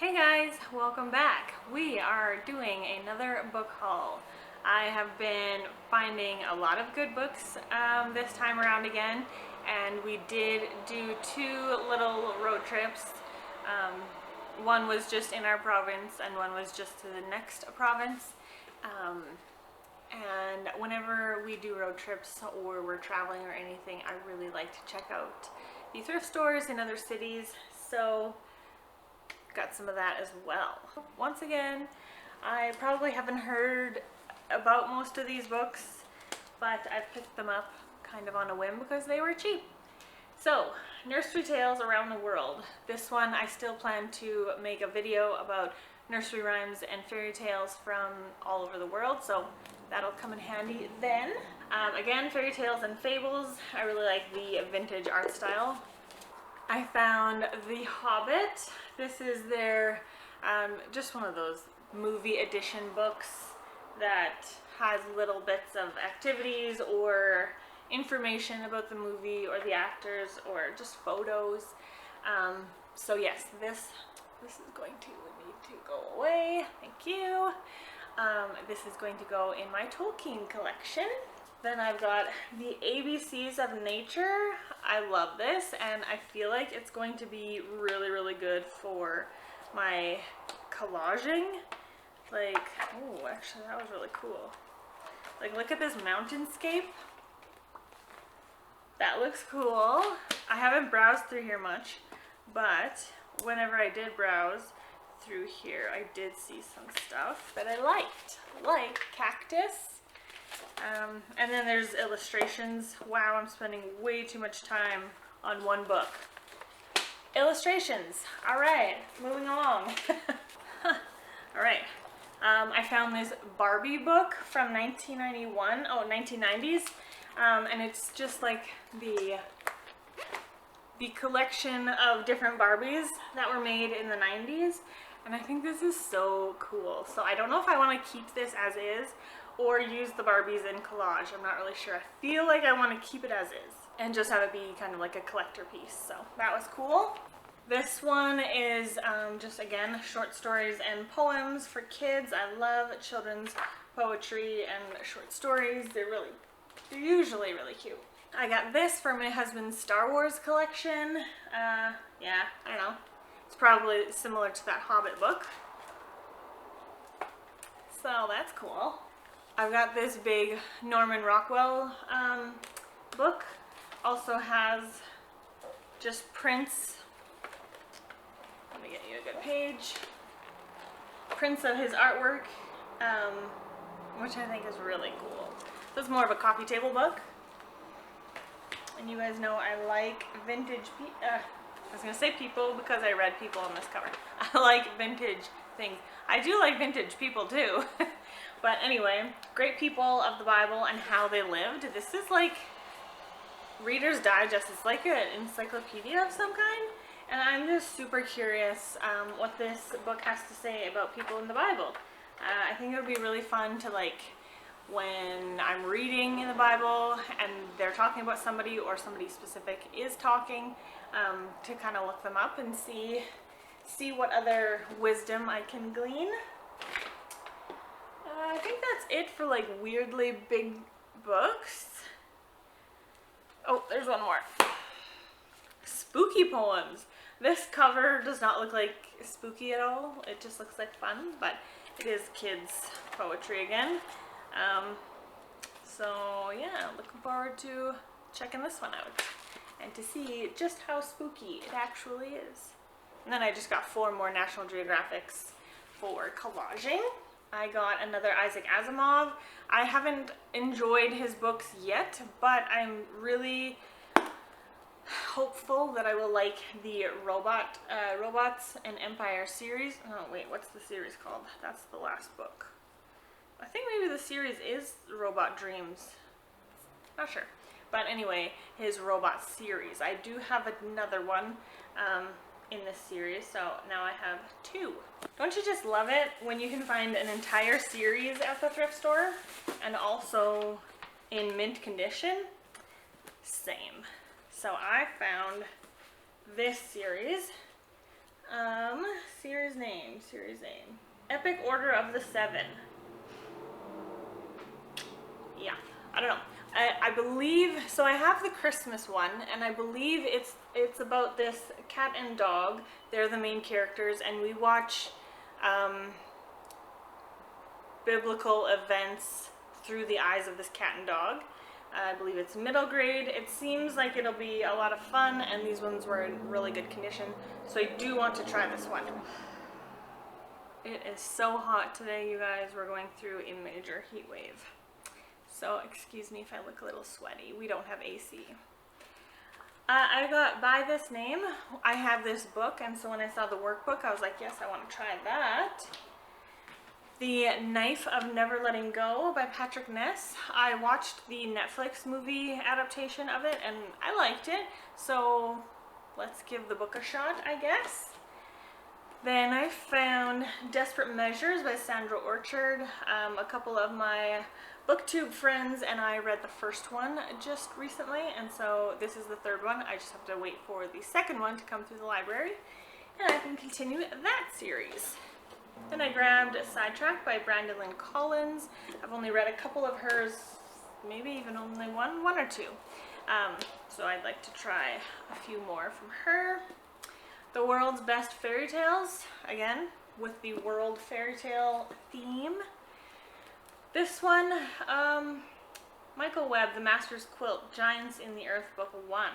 Hey guys, welcome back. We are doing another book haul. I have been finding a lot of good books this time around again, and we did do two little road trips. One was just in our province and one was just to the next province. And whenever we do road trips or we're traveling or anything, I really like to check out the thrift stores in other cities. So got some of that as well. Once again, I probably haven't heard about most of these books, but I picked them up kind of on a whim because they were cheap. So, nursery tales around the world. This one I still plan to make a video about nursery rhymes and fairy tales from all over the world, so that'll come in handy then. Again, fairy tales and fables. I really like the vintage art style. I found The Hobbit. This is their, just one of those movie edition books that has little bits of activities or information about the movie or the actors or just photos. So yes, this is going to need to go away. Thank you. This is going to go in my Tolkien collection. Then I've got the ABCs of Nature. I love this, and I feel like it's going to be really, really good for my collaging. Like, oh, actually that was really cool. Like, look at this mountainscape. That looks cool. I haven't browsed through here much, but whenever I did browse through here, I did see some stuff that I liked, like cactus. And then there's illustrations. Wow, I'm spending way too much time on one book. Illustrations. All right, moving along. All right. I found this Barbie book from 1991. Oh, 1990s. And it's just like the collection of different Barbies that were made in the 90s. And I think this is so cool. So I don't know if I want to keep this as is or use the Barbies in collage. I'm not really sure. I feel like I want to keep it as is and just have it be kind of like a collector piece. So that was cool. This one is just, again, short stories and poems for kids. I love children's poetry and short stories. They're usually really cute. I got this for my husband's Star Wars collection. Yeah, I don't know. It's probably similar to that Hobbit book. So that's cool. I've got this big Norman Rockwell book. Also has just prints. Let me get you a good page. Prints of his artwork, which I think is really cool. This is more of a coffee table book. And you guys know I like vintage I was going to say people because I read people on this cover. I like vintage things. I do like vintage people too. But anyway, great people of the Bible and how they lived. This is like Reader's Digest. It's like an encyclopedia of some kind. And I'm just super curious what this book has to say about people in the Bible. I think it would be really fun to, like, when I'm reading in the Bible and they're talking about somebody or somebody specific is talking, to kind of look them up and see what other wisdom I can glean. I think that's it for like weirdly big books. Oh, there's one more. Spooky poems. This cover does not look like spooky at all. It just looks like fun, but it is kids poetry again. So yeah, looking forward to checking this one out and to see just how spooky it actually is. And then I just got 4 more National Geographics for collaging. I got another Isaac Asimov. I haven't enjoyed his books yet, but I'm really hopeful that I will like the Robots and Empire series. Oh wait, what's the series called? That's the last book. I think maybe the series is Robot Dreams. Not sure. But anyway, his robot series. I do have another one in this series, so now I have 2. Don't you just love it when you can find an entire series at the thrift store and also in mint condition? Same. So I found this series. Series name. Epic Order of the Seven. Yeah, I don't know. I believe, so I have the Christmas one, and I believe it's about this cat and dog. They're the main characters, and we watch biblical events through the eyes of this cat and dog. I believe it's middle grade. It seems like it'll be a lot of fun, and these ones were in really good condition, so I do want to try this one. It is so hot today, you guys. We're going through a major heat wave. So excuse me if I look a little sweaty. We don't have AC. I got by this name. I have this book, and so when I saw the workbook, I was like, yes, I want to try that. The Knife of Never Letting Go by Patrick Ness. I watched the Netflix movie adaptation of it, and I liked it. So let's give the book a shot, I guess. Then I found Desperate Measures by Sandra Orchard. A couple of my Booktube friends and I read the first one just recently, and so this is the third one. I just have to wait for the second one to come through the library, and I can continue that series. Then I grabbed Sidetrack by Brandon Lynn Collins. I've only read a couple of hers, maybe even only one or two. So I'd like to try a few more from her. The World's Best Fairy Tales, again, with the world fairy tale theme. This one, Michael Webb, The Master's Quilt, Giants in the Earth, Book 1.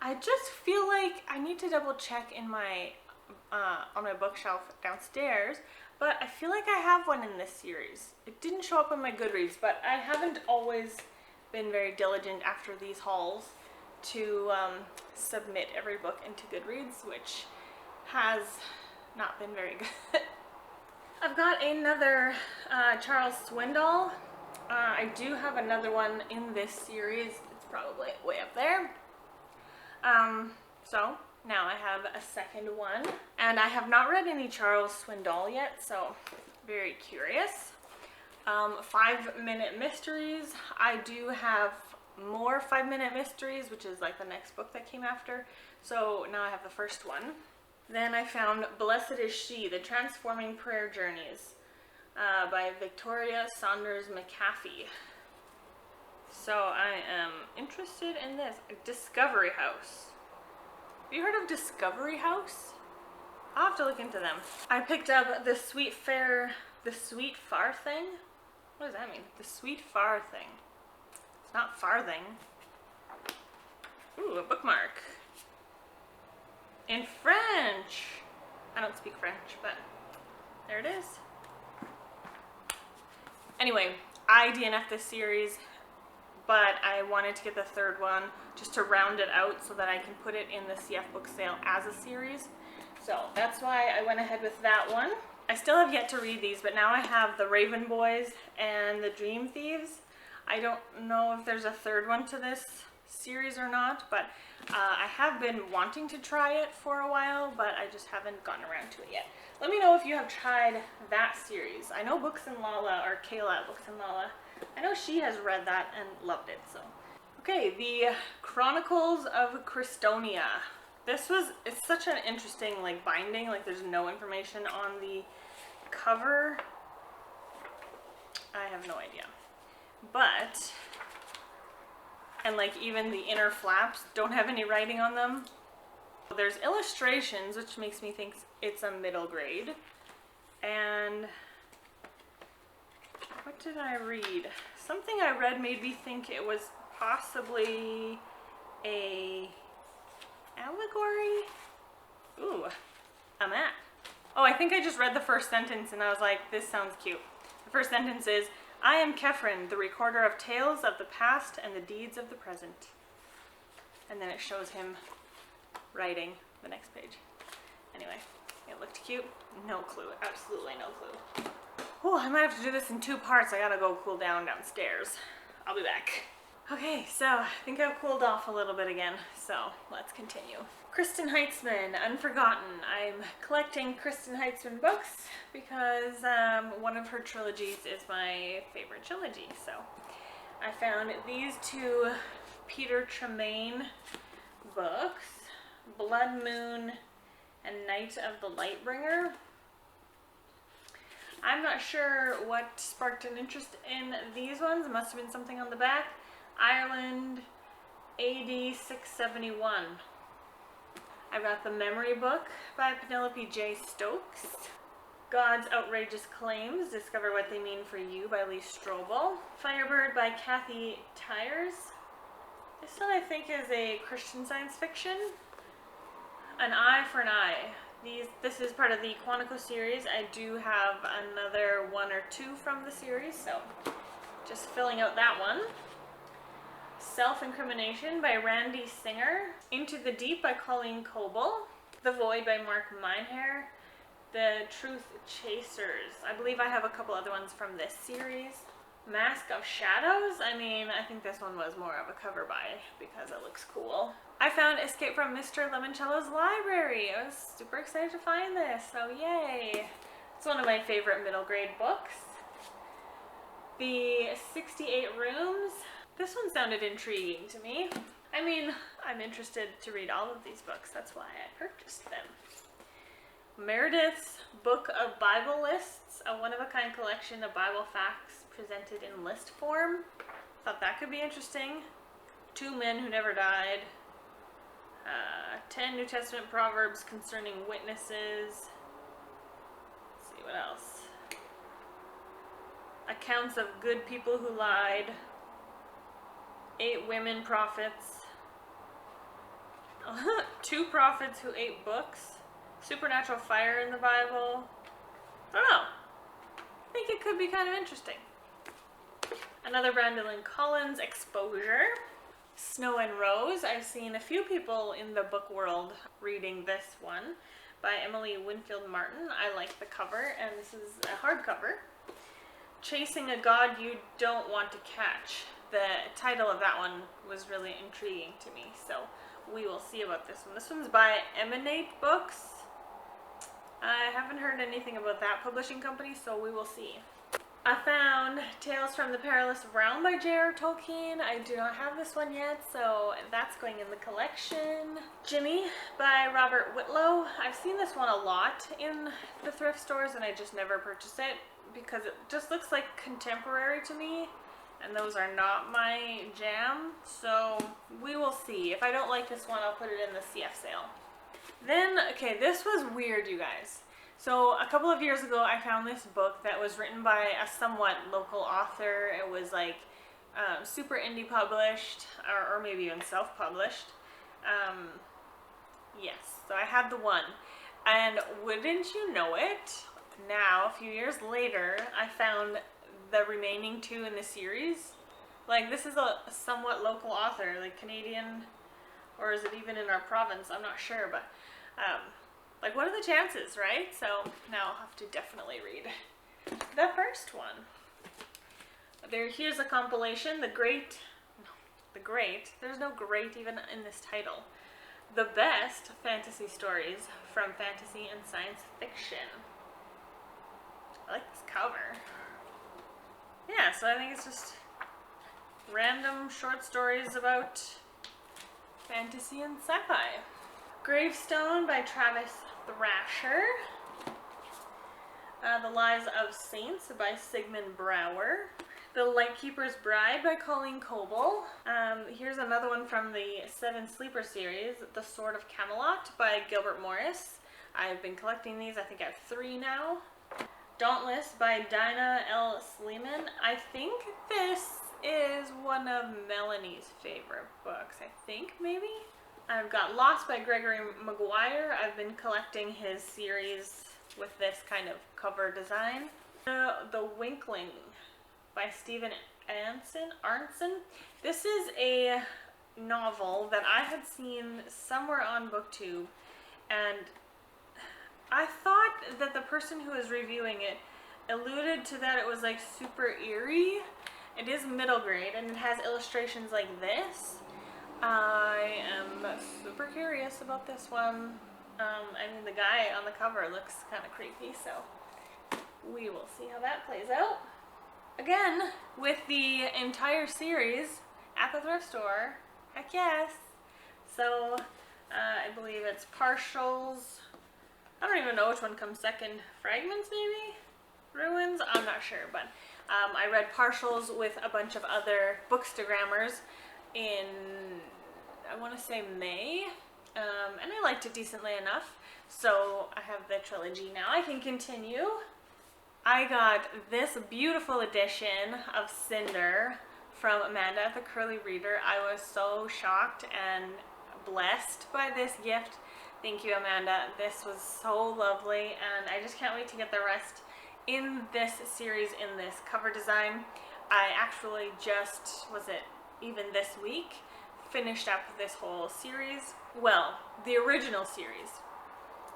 I just feel like I need to double check in my, on my bookshelf downstairs, but I feel like I have one in this series. It didn't show up on my Goodreads, but I haven't always been very diligent after these hauls to submit every book into Goodreads, which has not been very good. I've got another Charles Swindoll. I do have another one in this series. It's probably way up there. So now I have a second one. And I have not read any Charles Swindoll yet, so very curious. 5-Minute Mysteries. I do have more 5-Minute Mysteries, which is like the next book that came after. So now I have the first one. Then I found Blessed Is She, The Transforming Prayer Journeys by Victoria Saunders McAfee. So I am interested in this. Discovery House. Have you heard of Discovery House? I'll have to look into them. I picked up The Sweet Far Thing. What does that mean? The Sweet Far Thing. It's not farthing. Ooh, a bookmark. In French. I don't speak French, but there it is. Anyway, I DNF'd this series, but I wanted to get the third one just to round it out so that I can put it in the CF book sale as a series. So that's why I went ahead with that one. I still have yet to read these, but now I have The Raven Boys and The Dream Thieves. I don't know if there's a third one to this series or not, but I have been wanting to try it for a while, but I just haven't gotten around to it yet. Let me know if you have tried that series. I know Books and Lala, or Kayla at Books and Lala, I know she has read that and loved it, so. Okay, The Chronicles of Christonia. It's such an interesting like binding, like there's no information on the cover. I have no idea. But, and like even the inner flaps don't have any writing on them. There's illustrations, which makes me think it's a middle grade. And what did I read? Something I read made me think it was possibly a allegory? Ooh, a map. Oh, I think I just read the first sentence and I was like, this sounds cute. The first sentence is, I am Kefren, the recorder of tales of the past and the deeds of the present. And then it shows him writing the next page. Anyway, it looked cute. No clue, absolutely no clue. Oh, I might have to do this in 2 parts. I gotta go cool down downstairs. I'll be back. Okay, so I think I've cooled off a little bit again, so let's continue. Kristen Heitzman, Unforgotten. I'm collecting Kristen Heitzman books because one of her trilogies is my favorite trilogy. So I found these 2 Peter Tremaine books, Blood Moon and Night of the Lightbringer. I'm not sure what sparked an interest in these ones. It must have been something on the back. Ireland, AD 671. I've got The Memory Book by Penelope J. Stokes. God's Outrageous Claims, Discover What They Mean for You by Lee Strobel. Firebird by Kathy Tyers. This one I think is a Christian science fiction. An Eye for an Eye. This is part of the Quantico series. I do have another one or two from the series, so just filling out that one. Self-Incrimination by Randy Singer. Into the Deep by Colleen Coble. The Void by Mark Meinherr. The Truth Chasers. I believe I have a couple other ones from this series. Mask of Shadows. I mean, I think this one was more of a cover buy because it looks cool. I found Escape from Mr. Lemoncello's Library. I was super excited to find this, so yay. It's one of my favorite middle grade books. The 68 Rooms. This one sounded intriguing to me. I mean, I'm interested to read all of these books. That's why I purchased them. Meredith's Book of Bible Lists, a one-of-a-kind collection of Bible facts presented in list form. Thought that could be interesting. 2 Men Who Never Died. 10 New Testament Proverbs Concerning Witnesses. Let's see, what else? Accounts of Good People Who Lied. 8 Women Prophets. 2 Prophets Who Ate Books. Supernatural Fire in the Bible. I don't know. I think it could be kind of interesting. Another Brandon Collins Exposure. Snow and Rose. I've seen a few people in the book world reading this one by Emily Winfield Martin. I like the cover, and this is a hardcover. Chasing a God You Don't Want to Catch. The title of that one was really intriguing to me, so we will see about this one. This one's by Emanate Books. I haven't heard anything about that publishing company, so we will see. I found Tales from the Perilous Realm by J.R. Tolkien. I do not have this one yet, so that's going in the collection. Jimmy by Robert Whitlow. I've seen this one a lot in the thrift stores, and I just never purchased it because it just looks like contemporary to me, and those are not my jam, so we will see. If I don't like this one, I'll put it in the CF sale. Then, okay, this was weird, you guys. So a couple of years ago, I found this book that was written by a somewhat local author. It was like super indie published, or maybe even self-published. Yes, so I had the one. And wouldn't you know it, now, a few years later, I found the remaining 2 in the series. Like, this is a somewhat local author, like Canadian, or is it even in our province? I'm not sure, but like, what are the chances, right? So now I'll have to definitely read the first one. Here's a compilation, The Great, there's no great even in this title. The Best Fantasy Stories from Fantasy and Science Fiction. I like this cover. Yeah, so I think it's just random short stories about fantasy and sci-fi. Gravestone by Travis Thrasher. The Lives of Saints by Sigmund Brouwer. The Lightkeeper's Bride by Colleen Coble. Here's another one from the 7 Sleeper series, The Sword of Camelot by Gilbert Morris. I've been collecting these, I think I have 3 now. Dauntless by Dinah L. Sleeman. I think this is one of Melanie's favorite books, I think, maybe? I've got Lost by Gregory Maguire. I've been collecting his series with this kind of cover design. The Winkling by Stephen Arnson. This is a novel that I had seen somewhere on BookTube, and I thought that the person who was reviewing it alluded to that it was like super eerie. It is middle grade and it has illustrations like this. I am super curious about this one. I mean, the guy on the cover looks kind of creepy, so we will see how that plays out. Again, with the entire series at the thrift store. Heck yes. So, I believe it's partials even know which one comes second. Fragments, maybe? Ruins? I'm not sure, but I read partials with a bunch of other bookstagrammers in, I want to say May, and I liked it decently enough, so I have the trilogy now. I can continue. I got this beautiful edition of Cinder from Amanda at the Curly Reader. I was so shocked and blessed by this gift. Thank you, Amanda. This was so lovely, and I just can't wait to get the rest in this series, in this cover design. I actually just, was it even this week, finished up this whole series. Well, the original series.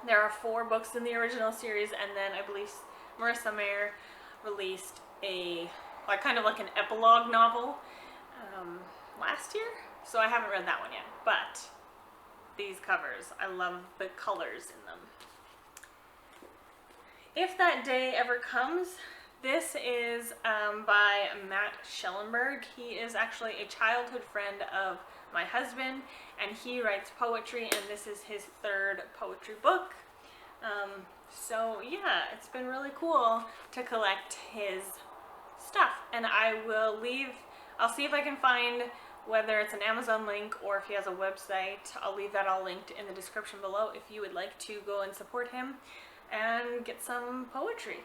There are 4 books in the original series, and then I believe Marissa Mayer released a, like, kind of like an epilogue novel last year. So I haven't read that one yet, but these covers, I love the colors in them. If That Day Ever Comes, this is by Matt Schellenberg. He is actually a childhood friend of my husband, and he writes poetry, and this is his 3rd poetry book. So yeah, it's been really cool to collect his stuff, and I'll see if I can find whether it's an Amazon link or if he has a website. I'll leave that all linked in the description below if you would like to go and support him and get some poetry.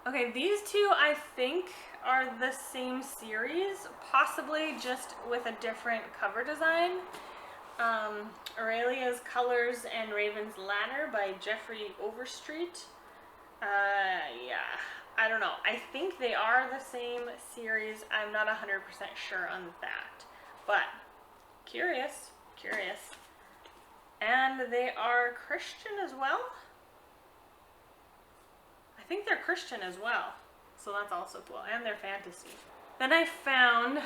Okay, these two I think are the same series, possibly just with a different cover design. Aurelia's Colors and Raven's Ladder by Jeffrey Overstreet. Yeah, I don't know. I think they are the same series. I'm not 100% sure on that, but curious. And they are Christian as well. I think they're Christian as well, so that's also cool, and they're fantasy. Then I found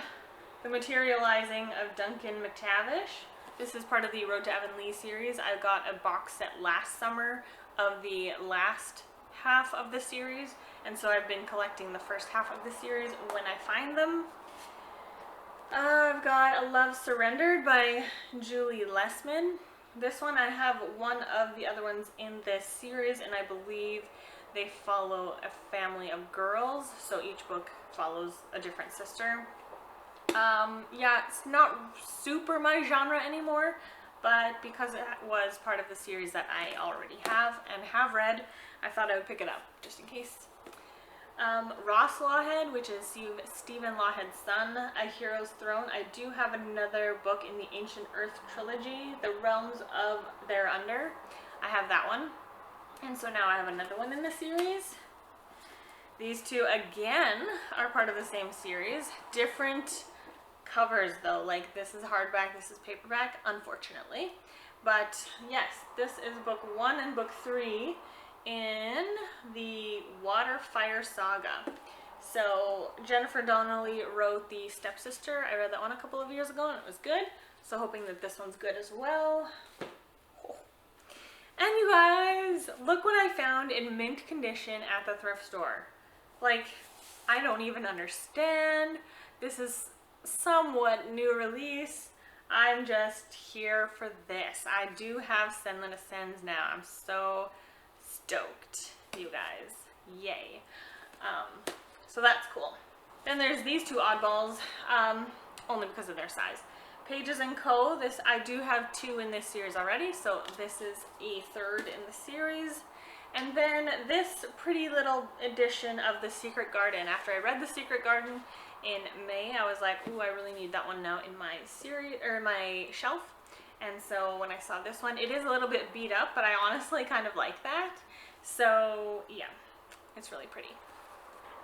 The Materializing of Duncan McTavish. This is part of the Road to Avonlea series. I got a box set last summer of the last half of the series, and so I've been collecting the first half of the series when I find them. I've got A Love Surrendered by Julie Lessman. This one, I have one of the other ones in this series, and I believe they follow a family of girls, so each book follows a different sister. Yeah, it's not super my genre anymore, but because it was part of the series that I already have and have read, I thought I would pick it up, just in case. Ross Lawhead, which is Stephen Lawhead's son, A Hero's Throne. I do have another book in the Ancient Earth trilogy, The Realms of Thereunder. I have that one. And so now I have another one in the series. These two, again, are part of the same series. Different covers, though. Like, this is hardback, this is paperback, unfortunately. But, yes, this is book 1 and book 3 in the Water Fire Saga. So, Jennifer Donnelly wrote The Stepsister. I read that one a couple of years ago, and it was good. So, hoping that this one's good as well. And you guys, look what I found in mint condition at the thrift store. Like, I don't even understand. This is somewhat new release. I'm just here for this. I do have Senlin Ascends now. I'm so stoked, you guys. Yay. So that's cool. Then there's these two oddballs, only because of their size. Pages & Co. This, I do have 2 in this series already, so this is a 3rd in the series. And then this pretty little edition of The Secret Garden. After I read The Secret Garden in May, I was like, ooh, I really need that one now in my series, or my shelf. And so when I saw this one, it is a little bit beat up, but I honestly kind of like that. So yeah, it's really pretty.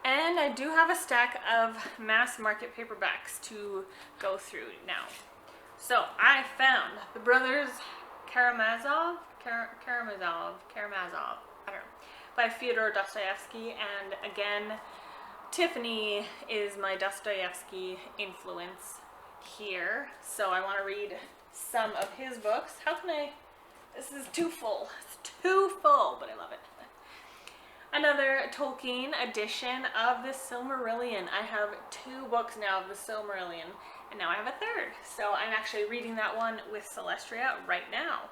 And I do have a stack of mass market paperbacks to go through now. So I found the Brothers Karamazov, I don't know, by Fyodor Dostoevsky. And again, Tiffany is my Dostoevsky influence here. So I want to read some of his books. How can I, this is too full. It's too full, but I love it. Another Tolkien edition of the Silmarillion. I have 2 books now of the Silmarillion, and now I have a 3rd. So I'm actually reading that one with Celestria right now.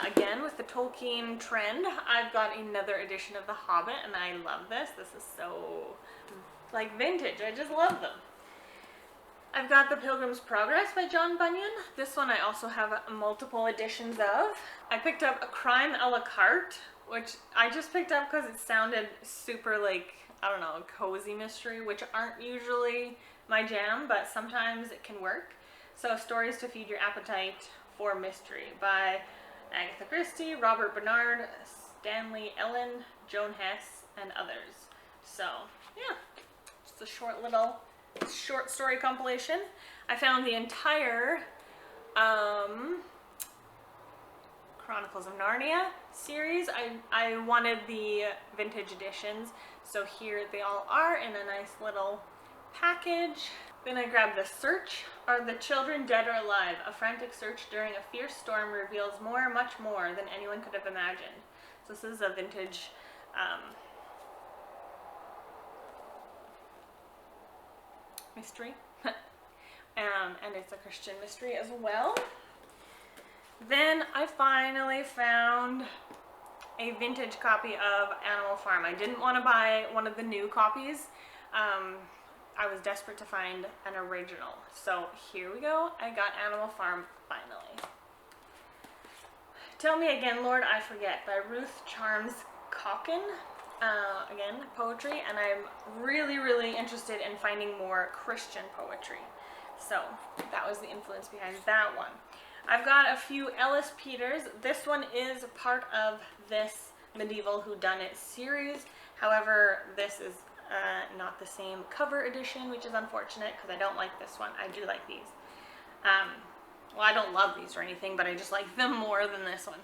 Again, with the Tolkien trend, I've got another edition of The Hobbit, and I love this. This is so, like, vintage. I just love them. I've got The Pilgrim's Progress by John Bunyan. This one I also have multiple editions of. I picked up A Crime a la Carte, which I just picked up because it sounded super, like, I don't know, cozy mystery, which aren't usually my jam, but sometimes it can work. So, Stories to Feed Your Appetite for Mystery by Agatha Christie, Robert Bernard, Stanley Ellen, Joan Hess, and others. So, yeah, just a short little short story compilation. I found the entire Chronicles of Narnia series. I wanted the vintage editions, so here they all are in a nice little package. Then I grabbed The Search. Are the children dead or alive? A frantic search during a fierce storm reveals more, much more than anyone could have imagined. So this is a vintage mystery. And it's a Christian mystery as well. Then I finally found a vintage copy of Animal Farm. I didn't want to buy one of the new copies. I was desperate to find an original. So here we go. I got Animal Farm finally. Tell Me Again, Lord, I Forget by Ruth Charms Calkin. Again, poetry, and I'm really, really interested in finding more Christian poetry. So that was the influence behind that one. I've got a few Ellis Peters. This one is part of this Medieval Whodunit series. However, this is not the same cover edition, which is unfortunate because I don't like this one. I do like these. Well, I don't love these or anything, but I just like them more than this one.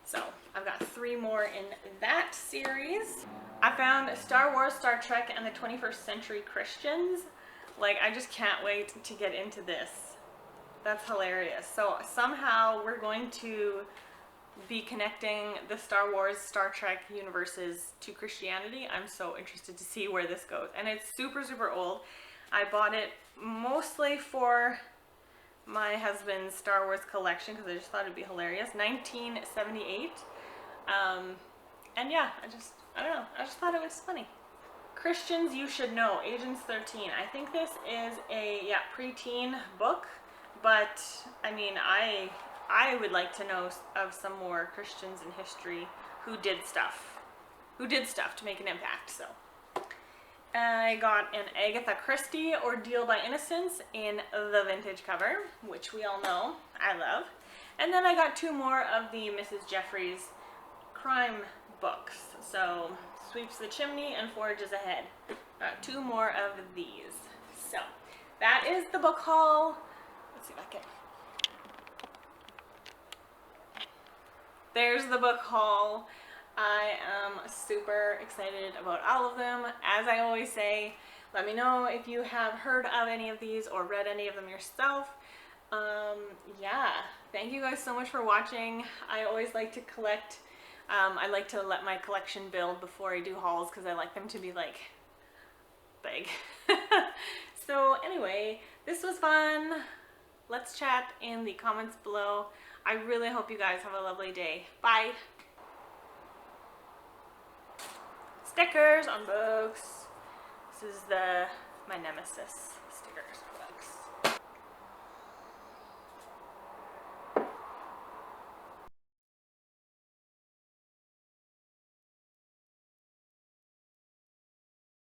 So I've got 3 more in that series. I found Star Wars, Star Trek, and the 21st Century Christians. Like, I just can't wait to get into this. That's hilarious. So somehow we're going to be connecting the Star Wars, Star Trek universes to Christianity. I'm so interested to see where this goes. And it's super, super old. I bought it mostly for my husband's Star Wars collection because I just thought it'd be hilarious. 1978. And yeah, I don't know. I just thought it was funny. Christians You Should Know, Agents 13. I think this is a, preteen book, but I mean, I would like to know of some more Christians in history who did stuff to make an impact. So I got an Agatha Christie Ordeal by Innocence in the vintage cover, which we all know I love. And then I got 2 more of the Mrs. Jeffries crime books. So Sweeps the Chimney and Forges Ahead. 2 more of these. So that is the book haul. Let's see if I can. There's the book haul. I am super excited about all of them. As I always say, let me know if you have heard of any of these or read any of them yourself. Yeah, thank you guys so much for watching. I always like to collect. I like to let my collection build before I do hauls because I like them to be like big. So anyway, this was fun. Let's chat in the comments below. I really hope you guys have a lovely day. Bye. Stickers on books. This is my nemesis.